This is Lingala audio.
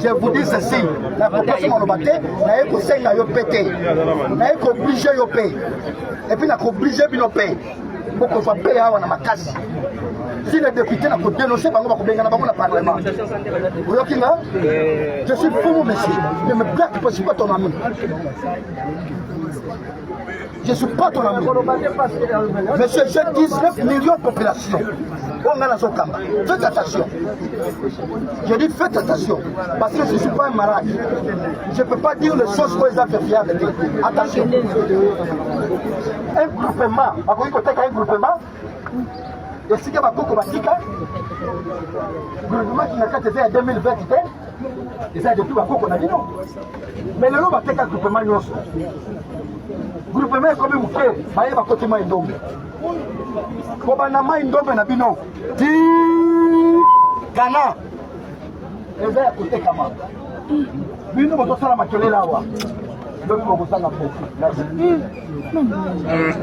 Je vous dis ceci, la population monobate, n'a eu que 5 à pété, n'a eu qu'obligé à payer, et puis n'a qu'obligé à payer, pour qu'on soit payé à ma casse. Si les députés n'ont pas dénoncé, par exemple, dans le Parlement. Je suis fou, monsieur. Ne me blague pas, je ne suis pas ton ami. Je ne suis pas ton ami. Monsieur, j'ai 19 millions de population. On a la Zokamba. Faites attention. Je dis faites attention. Parce que je ne suis pas un malade. Je ne peux pas dire les choses que les gens peuvent faire. Attention. Un groupement. Un groupement. Et si il y a un groupement qui n'a qu'à te faire en 2020, et ça, depuis qu'on a dit non. Mais le lot va faire un groupement. Groupement est comme un frère, il va continuer à tomber. Quand on a un tombe, na bino. Ti Ghana. Et bien, à côté Kama. Bino, on va faire la maquille là-bas. Donc, on va faire la